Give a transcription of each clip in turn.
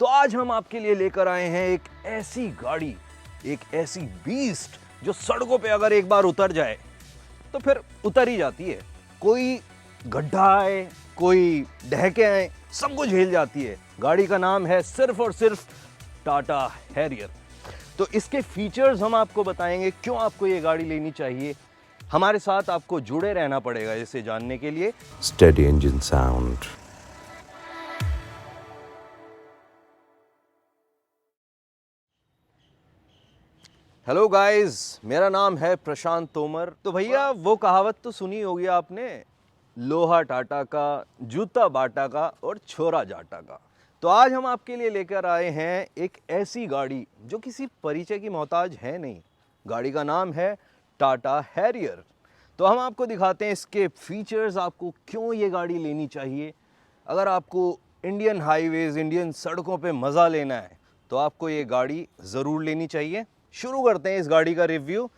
तो आज हम आपके लिए लेकर आए हैं एक ऐसी गाड़ी, एक ऐसी बीस्ट जो सड़कों पे अगर एक बार उतर जाए तो फिर उतर ही जाती है। कोई गड्ढा आए, कोई ढहके आए, सबको झेल जाती है। गाड़ी का नाम है सिर्फ और सिर्फ टाटा हैरियर। तो इसके फीचर्स हम आपको बताएंगे, क्यों आपको ये गाड़ी लेनी चाहिए। हमारे साथ आपको जुड़े रहना पड़ेगा इसे जानने के लिए। Steady engine sound. Hello guys, मेरा नाम है प्रशांत तोमर। तो भैया वो कहावत तो सुनी होगी आपने, लोहा टाटा का, जूता बाटा का और छोरा जाटा का। तो आज हम आपके लिए लेकर आए हैं एक ऐसी गाड़ी जो किसी परिचय की मोहताज है नहीं। गाड़ी का नाम है टाटा हैरियर। तो हम आपको दिखाते हैं इसके फीचर्स, आपको क्यों ये गाड़ी लेनी चाहिए। अगर आपको इंडियन हाईवेज, इंडियन सड़कों पे मज़ा लेना है तो आपको ये गाड़ी ज़रूर लेनी चाहिए। शुरू करते हैं इस गाड़ी का रिव्यू।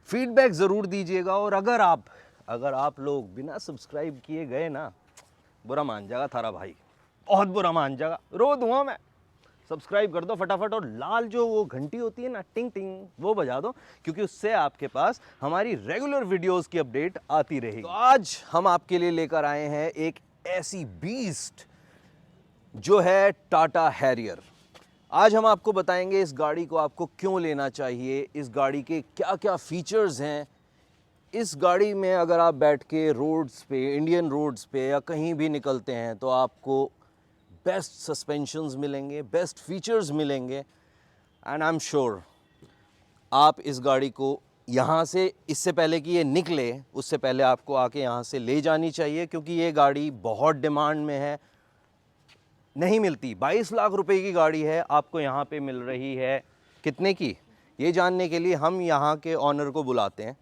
फीडबैक ज़रूर दीजिएगा, और अगर आप लोग बिना सब्सक्राइब किए गए ना, बुरा मान जाएगा थारा भाई, बहुत बुरा मान जाएगा, रो दूंगा मैं। सब्सक्राइब कर दो फटाफट, और लाल जो वो घंटी होती है ना, टिंग टिंग, वो बजा दो, क्योंकि उससे आपके पास हमारी रेगुलर वीडियोस की अपडेट आती रहेगी। तो आज हम आपके लिए लेकर आए हैं एक ऐसी बीस्ट जो है टाटा हैरियर। आज हम आपको बताएंगे इस गाड़ी को आपको क्यों लेना चाहिए, इस गाड़ी के क्या क्या फीचर्स हैं। इस गाड़ी में अगर आप बैठ के रोड्स पे, इंडियन रोड्स पे या कहीं भी निकलते हैं तो आपको बेस्ट सस्पेंशंस मिलेंगे, बेस्ट फीचर्स मिलेंगे। एंड आई एम श्योर आप इस गाड़ी को यहाँ से, इससे पहले कि ये निकले, उससे पहले आपको आके यहाँ से ले जानी चाहिए, क्योंकि ये गाड़ी बहुत डिमांड में है, नहीं मिलती। 22 लाख रुपए की गाड़ी है, आपको यहाँ पे मिल रही है कितने की, ये जानने के लिए हम यहाँ के ऑनर को बुलाते हैं।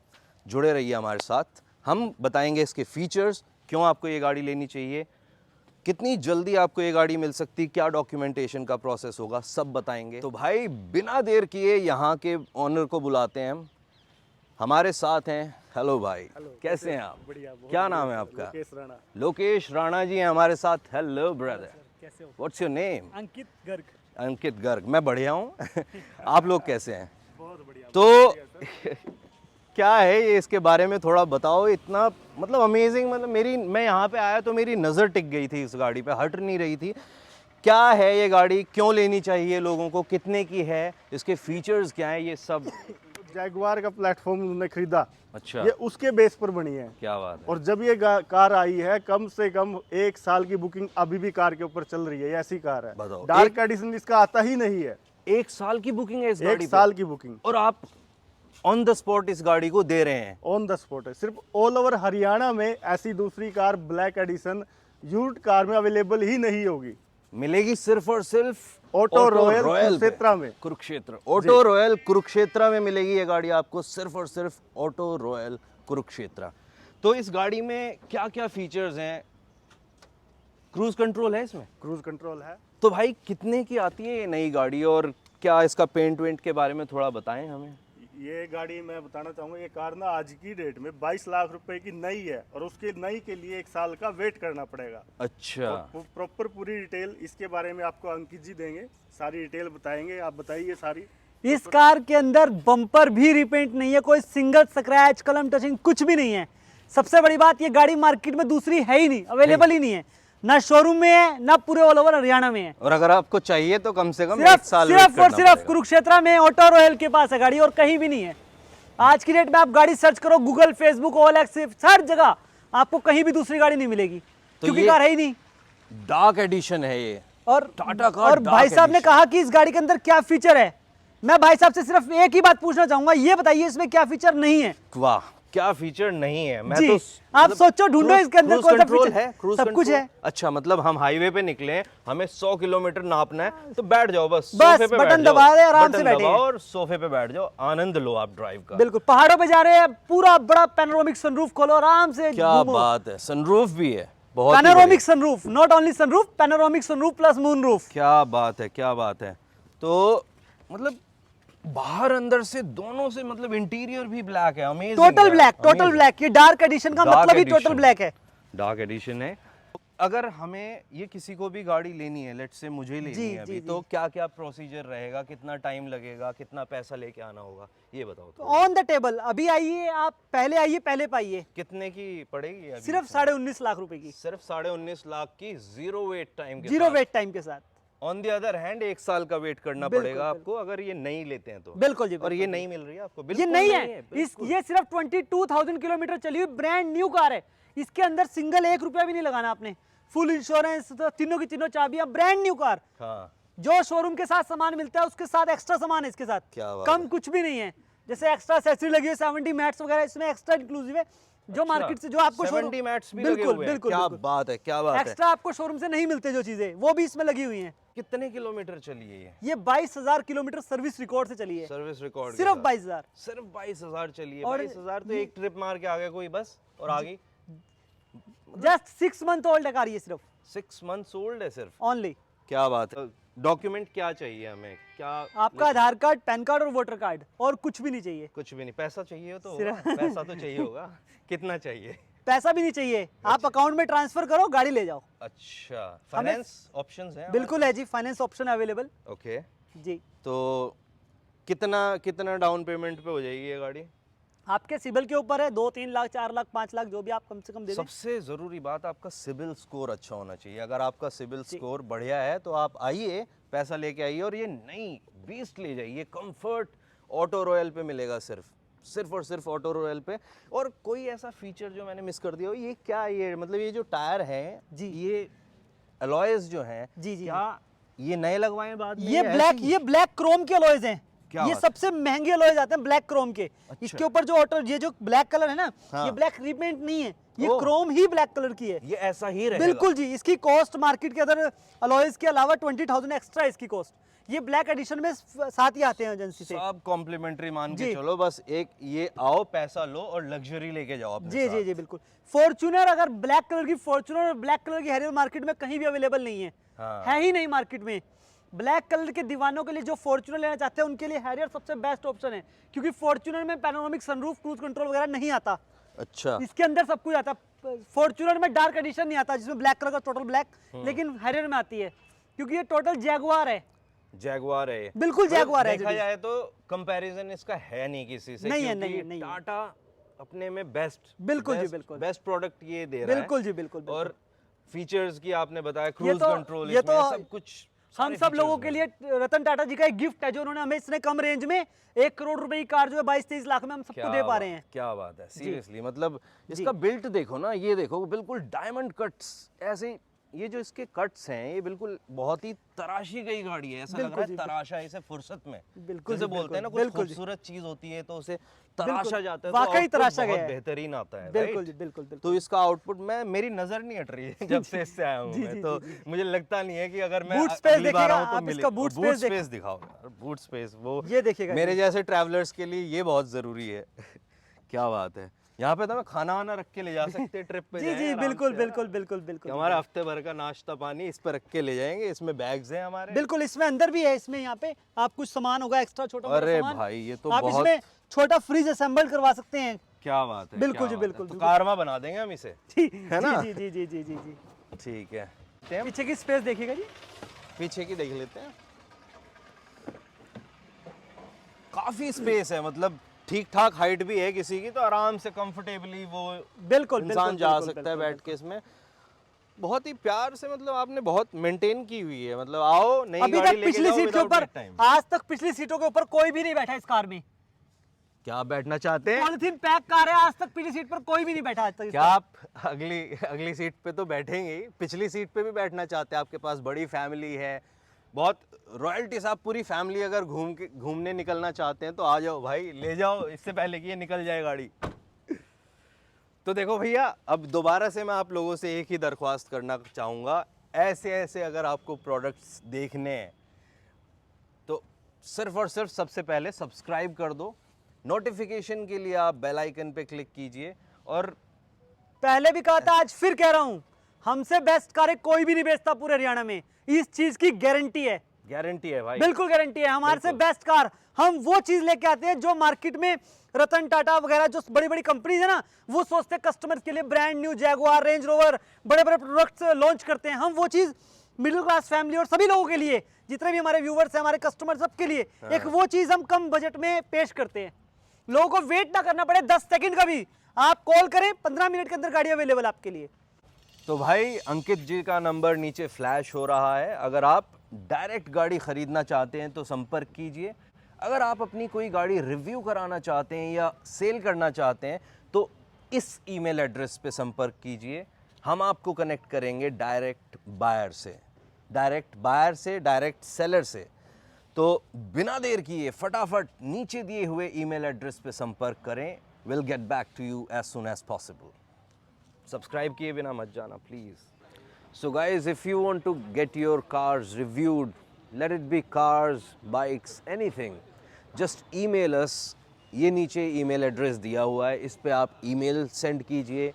जुड़े रहिए हमारे साथ, हम बताएंगे इसके फीचर्स, क्यों आपको ये गाड़ी लेनी चाहिए, कितनी जल्दी आपको ये गाड़ी मिल सकती, क्या डॉक्यूमेंटेशन का प्रोसेस होगा, सब बताएंगे। तो भाई बिना देर किए यहाँ के ऑनर को बुलाते हैं हम। हमारे साथ हैं, हेलो भाई। हेलो, कैसे हैं आप? बढ़िया। क्या नाम है आपका? लोकेश राणा। लोकेश राणा जी हैं हमारे साथ। हेलो ब्रदर, कैसे हो? What's your name? Ankit Garg. Ankit Garg. मैं बढ़िया हूँ। आप लोग कैसे हैं? बहुत बढ़िया। तो क्या है ये, इसके बारे में थोड़ा बताओ। इतना मतलब अमेजिंग, मतलब मैं यहाँ पे आया तो मेरी नज़र टिक गई थी इस गाड़ी पे, हट नहीं रही थी। क्या है ये गाड़ी, क्यों लेनी चाहिए लोगों को, कितने की है, इसके फीचर्स क्या हैं, ये सब। जैगुआर का प्लेटफॉर्म उन्होंने खरीदा, अच्छा, ये उसके बेस पर बनी है। क्या बात है। और जब ये कार आई है, कम से कम 1 साल की बुकिंग अभी भी कार के ऊपर चल रही है। ये ऐसी कार है, बताओ, डार्क एडिशन इसका आता ही नहीं है। 1 साल की बुकिंग है इस गाड़ी 1 साल की बुकिंग, और आप ऑन द स्पॉट इस गाड़ी को दे रहे हैं। ऑन द स्पॉट है। सिर्फ ऑल ओवर हरियाणा में ऐसी दूसरी car black edition used car में अवेलेबल ही नहीं होगी। मिलेगी सिर्फ और सिर्फ ऑटो रॉयल कुरुक्षेत्र में। कुरुक्षेत्र, ऑटो रॉयल कुरुक्षेत्र में मिलेगी ये गाड़ी आपको, सिर्फ और सिर्फ ऑटो रॉयल कुरुक्षेत्र। तो इस गाड़ी में क्या क्या फीचर्स हैं? क्रूज कंट्रोल है इसमें? क्रूज कंट्रोल है। तो भाई कितने की आती है ये नई गाड़ी, और क्या इसका पेंट वेंट के बारे में थोड़ा बताएं हमें। ये गाड़ी मैं बताना चाहूँगा, ये कार ना आज की डेट में 22 लाख रुपए की नई है, और उसके नई के लिए 1 साल का वेट करना पड़ेगा। अच्छा, प्रॉपर पूरी डिटेल इसके बारे में आपको अंकित जी देंगे, सारी डिटेल बताएंगे। आप बताइए सारी। इस कार के अंदर बम्पर भी रिपेंट नहीं है, कोई सिंगल स्क्रैच, कलम टचिंग कुछ भी नहीं है। सबसे बड़ी बात, ये गाड़ी मार्केट में दूसरी है ही नहीं, अवेलेबल ही नहीं है, ना शोरूम में है, ना पूरे ऑल ओवर हरियाणा में है। और अगर आपको चाहिए तो कम से कम सिर्फ 1 साल सिर्फ और सिर्फ कुरुक्षेत्र में ऑटो रॉयल के पास है गाड़ी, और कहीं भी नहीं है। आज की डेट में आप गाड़ी सर्च करो गूगल, फेसबुक, OLX, हर जगह आपको कहीं भी दूसरी गाड़ी नहीं मिलेगी, क्योंकि कार है ही नहीं। डार्क एडिशन है ये, और टाटा का। और भाई साहब ने कहा कि इस गाड़ी के अंदर क्या फीचर है। मैं भाई साहब से सिर्फ एक ही बात पूछना चाहूंगा, ये बताइए इसमें क्या फीचर नहीं है। वाह, क्या फीचर नहीं है। मैं जी, तो आप मतलब सोचो, ढूंढो इसके अंदर कौन सा फीचर है। क्रूज सब कुछ है। अच्छा, मतलब हम हाईवे पे निकले, हमें 100 किलोमीटर नापना है, तो बैठ जाओ बस बस सोफे पे बटन बैठ जाओ, दबा दे, आराम से बटन बैठे दबाओ हैं। और सोफे पे बैठ जाओ, आनंद लो आप ड्राइव का। बिल्कुल, पहाड़ों पे जा रहे हैं, पूरा बड़ा पैनोरामिक सनरूफ खोलो, आराम से क्या घूमो। बात है, सनरूफ भी है, बहुत ही पैनोरामिक बढ़िया। Sunroof, not only sunroof, panoramic sunroof plus moon roof. क्या बात है, क्या बात है। तो मतलब बाहर अंदर से दोनों से, मतलब इंटीरियर भी ब्लैक है, amazing. Total black, total black. ये डार्क एडिशन का मतलब ही टोटल ब्लैक है। डार्क एडिशन है। अगर हमें ये किसी को भी गाड़ी लेनी है, लेट्स से मुझे लेनी जी, है अभी, जी, तो क्या क्या प्रोसीजर रहेगा, कितना टाइम लगेगा, कितना पैसा लेके आना होगा, ये बताओ तो। ऑन द टेबल अभी आइए, आप पहले आइए, पहले पाइए। कितने की पड़ेगी अभी? सिर्फ 19.5 लाख रुपए की, सिर्फ 19.5 लाख की, जीरो वेट टाइम के जीरो साथ। वेट टाइम के साथ। ऑन द अदर हैंड 1 साल का वेट करना बिल्कुल, पड़ेगा आपको अगर ये नहीं लेते हैं तो। बिल्कुल जी, और ये बिल्कुल। नहीं मिल रही है आपको? ये बिल्कुल नहीं है, बिल्कुल। ये सिर्फ 22,000 किलोमीटर चली हुई ब्रांड न्यू कार है। इसके अंदर सिंगल 1 रुपया भी नहीं लगाना आपने, फुल इंश्योरेंस, तो तीनों की तीनों चाबियां, ब्रांड न्यू कार। हाँ, जो शोरूम के साथ सामान मिलता है उसके साथ एक्स्ट्रा सामान है इसके साथ, क्या बात कम है। कुछ भी नहीं है। जैसे एक्स्ट्रा एक्सेसरी लगी है 70 मैट्स वगैरह, इसमें एक्स्ट्रा इंक्लूसिव है, जो मार्केट से जो आपको 70 मैट्स भी लगे बिल्कुल हुए हैं। बिल्कुल क्या बिल्कुल। बात है, क्या बात है। एक्स्ट्रा आपको शोरूम से नहीं मिलते जो चीजें, वो भी इसमें लगी हुई हैं। कितने किलोमीटर चली है ये? ये 22,000 किलोमीटर सर्विस रिकॉर्ड से चली है, सर्विस रिकॉर्ड सिर्फ 22,000। सिर्फ 22,000 चली है। और 22,000 तो एक ट्रिप मार के आ गया कोई बस, और आ गई। जस्ट 6 मंथ ओल्ड है कार ये, सिर्फ 6 मंथ्स ओल्ड है सिर्फ। ओनली। क्या बात है। डॉक्यूमेंट क्या चाहिए हमें, क्या? आपका आधार कार्ड, पैन कार्ड और वोटर कार्ड, और कुछ भी नहीं चाहिए। कुछ भी नहीं। पैसा चाहिए तो सिर्फ- होगा। पैसा तो चाहिए होगा। कितना चाहिए? पैसा भी नहीं चाहिए, आप अकाउंट में ट्रांसफर करो, गाड़ी ले जाओ। अच्छा, फाइनेंस ऑप्शंस हैं? बिल्कुल है जी, फाइनेंस ऑप्शन अवेलेबल ओके। जी। तो कितना कितना डाउन पेमेंट पे हो जाएगी ये गाड़ी? आपके सिबिल के ऊपर है, 2, 3 लाख, 4 लाख, 5 लाख, जो भी आप कम से कम दे दें। सबसे जरूरी बात, आपका सिबिल स्कोर अच्छा होना चाहिए। अगर आपका सिबिल स्कोर बढ़िया है तो आप आइए, पैसा लेके आइए और ये नई बीस्ट ले जाइए। कंफर्ट ऑटो रॉयल पे मिलेगा, सिर्फ और सिर्फ ऑटो रॉयल पे। और कोई ऐसा फीचर जो मैंने मिस कर दिया हो, ये क्या, ये मतलब ये जो टायर हैं जी। ये अलॉयज जो हैं, जी, जी, क्या ये नए लगवाए बाद में? ये ब्लैक क्रोम के अलॉयज हैं। क्या ये बात? सबसे महंगे अलॉयज आते हैं ब्लैक क्रोम के। इसके ऊपर जो ऑटो, ये जो ब्लैक कलर है ना, हाँ। ये ब्लैक रिपेंट नहीं है, ये ओह। क्रोम ही ब्लैक कलर की है। ये ऐसा ही रहेगा? बिल्कुल जी। इसकी कॉस्ट मार्केट के अंदर अलॉयज के अलावा 20,000 एक्स्ट्रा इसकी कॉस्ट। ये ब्लैक एडिशन में साथ ही आते हैं एजेंसी से। सब कॉम्प्लीमेंट्री मान के जी। चलो, बस एक ये आओ, पैसा लो और लग्जरी लेके जाओ अपने जी साथ। जी जी बिल्कुल। फॉर्च्यूनर, अगर ब्लैक कलर की फॉर्च्यूनर और ब्लैक कलर की हैरियर मार्केट में कहीं भी अवेलेबल नहीं है, हाँ। है ही नहीं मार्केट में। ब्लैक कलर के दीवानों के लिए, जो फॉर्च्यूनर लेना चाहते हैं, उनके लिए हैरियर सबसे बेस्ट ऑप्शन है, क्योंकि फॉर्च्यूनर में पैनोरामिक सनरूफ, क्रूज कंट्रोल वगैरह नहीं आता। अच्छा, इसके अंदर सब कुछ आता। फॉर्च्यूनर में डार्क एडिशन नहीं आता, जिसमें ब्लैक कलर का टोटल ब्लैक, लेकिन हैरियर में आती है, क्योंकि ये टोटल जैगुआर है। जैगुआर है ये। बिल्कुल जैगुआर है। देखा जाए तो कंपैरिजन इसका है नहीं किसी से, नहीं है, क्योंकि नहीं है, नहीं है। टाटा अपने में बेस्ट, बिल्कुल जी, बिल्कुल। बेस्ट प्रोडक्ट ये दे रहा है। बिल्कुल जी, बिल्कुल, बिल्कुल। और फीचर्स की आपने बताया, ये क्रूज तो कंट्रोल, ये तो सब कुछ हम सारे सब लोगों features के में। लिए रतन टाटा जी का एक गिफ्ट है, जो उन्होंने हमें इतने कम रेंज में 1 करोड़ रुपए की कार जो है 22-23 लाख में हम सबको दे पा रहे हैं। क्या बात है, सीरियसली। मतलब इसका बिल्ट देखो ना, ये देखो, बिल्कुल डायमंड कट्स ऐसे। ये जो इसके कट्स हैं, ये बिल्कुल बहुत ही तराशी गई गाड़ी है। ऐसा लग रहा है तराशा इसे फुर्सत में। बिल्कुल जैसे जी, बोलते हैं ना, कुछ बिल्कुल जी। खूबसूरत चीज होती है तो उसे तराशा जाता है, तो वाकई output तराशा गया बहुत है। बेहतरीन आता है। बिल्कुल right? जी, बिल्कुल, बिल्कुल। तो इसका आउटपुट, मैं मेरी नजर नहीं हट रही है जब से इससे आया हूँ जी, मैं, जी, तो जी, मुझे लगता नहीं है कि अगर मैं बूट स्पेस अगली बार देखिएगा आऊँ तो आप, मिले। इसका बूट बूट स्पेस स्पेस दिखाओ यार, बूट स्पेस वो ये देखिएगा, मेरे जैसे ट्रैवलर्स के लिए ये बहुत जरूरी है। क्या बात है। यहाँ पे तो मैं खाना वाना रख के ले जा सकते हैं ट्रिप पे। जी जाएं जी आराम बिल्कुल से। बिल्कुल बिल्कुल बिल्कुल हमारा हफ्ते भर का नाश्ता पानी इस पे रख के ले जाएंगे। इसमें बैग्स हैं हमारे। बिल्कुल। इसमें अंदर भी है, इसमें यहाँ पे आप कुछ सामान होगा एक्स्ट्रा, छोटा मोटा अरे सामान। भाई, ये तो आप बहुत- इसमें छोटा फ्रिज असेंबल करवा सकते हैं। क्या बात है। बिल्कुल क्या जी, बात है। बिल्कुल, तो बिल्कुल। कारवा बना देंगे हम इसे, है ना? जी जी जी जी जी जी। ठीक है। पीछे की स्पेस देखिएगा जी। पीछे की देख लेते हैं। काफी स्पेस है, मतलब ठीक ठाक हाइट भी है किसी की, तो आराम से कंफर्टेबली वो बिल्कुल इंसान बिल्कुल, जा बिल्कुल, सकता है बिल्कुल, बैठ के इसमें। बहुत ही प्यार से, मतलब आपने बहुत मेंटेन की हुई है। मतलब आओ, नई अभी गाड़ी तक लेके पिछली जाओ सीट के without ऊपर, wait time। आज तक पिछली सीटों के ऊपर कोई भी नहीं बैठा इस कार में। क्या आप बैठना चाहते हैं? पॉलिथीन पैक कार है, आज तक पिछली सीट पर कोई भी नहीं बैठा आज तक इस क्या कार आप अगली सीट पे तो बैठेंगे ही, पिछली सीट पे भी बैठना चाहते हैं? आपके पास बड़ी फैमिली है, बहुत रॉयल्टी साहब, पूरी फैमिली अगर घूमने निकलना चाहते हैं तो आ जाओ भाई, ले जाओ, इससे पहले कि ये निकल जाए गाड़ी। तो देखो भैया, अब दोबारा से मैं आप लोगों से एक ही दरख्वास्त करना चाहूँगा, ऐसे अगर आपको प्रोडक्ट्स देखने हैं तो सिर्फ और सिर्फ सबसे पहले सब्सक्राइब कर दो। नोटिफिकेशन के लिए आप बेल आइकन पे क्लिक कीजिए। और पहले भी कहा था, आज फिर कह रहा हूं, हमसे बेस्ट कारें कोई भी नहीं बेचता पूरे हरियाणा में, इस चीज की गारंटी है। गारंटी है भाई। बिल्कुल गारंटी है हमारे से बेस्ट कार। हम वो चीज लेके आते हैं जो मार्केट में रतन टाटा वगैरह जो बड़ी बड़ी कंपनीज है ना, वो सोचते हैं कस्टमर्स के लिए brand new Jaguar, range rover, बड़े बड़े प्रोडक्ट्स लॉन्च करते हैं। हम वो चीज मिडिल क्लास फैमिली और सभी लोगों के लिए, जितने भी हमारे व्यूवर्स हैं, हमारे कस्टमर, सबके लिए एक वो चीज हम कम बजट में पेश करते हैं। लोगों को वेट ना करना पड़े 10 सेकंड का भी, आप कॉल करें 15 मिनट के अंदर गाड़ी अवेलेबल आपके लिए। तो भाई अंकित जी का नंबर नीचे फ्लैश हो रहा है, अगर आप डायरेक्ट गाड़ी खरीदना चाहते हैं तो संपर्क कीजिए। अगर आप अपनी कोई गाड़ी रिव्यू कराना चाहते हैं या सेल करना चाहते हैं तो इस ईमेल एड्रेस पे संपर्क कीजिए। हम आपको कनेक्ट करेंगे डायरेक्ट बायर से, डायरेक्ट सेलर से। तो बिना देर किए फटाफट नीचे दिए हुए ईमेल एड्रेस पे संपर्क करें। Will get back to you as soon as possible. Subscribe किए बिना मत जाना please. So guys, if you want to get your cars reviewed, let it be cars, bikes, anything, just email us। ये नीचे email address दिया हुआ है, इस पे आप email send कीजिए,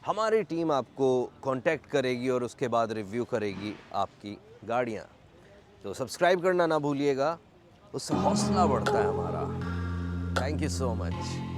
हमारी टीम आपको contact करेगी और उसके बाद review करेगी आपकी गाड़ियाँ। तो सब्सक्राइब करना ना भूलिएगा, उससे हौसला बढ़ता है हमारा। Thank you so much।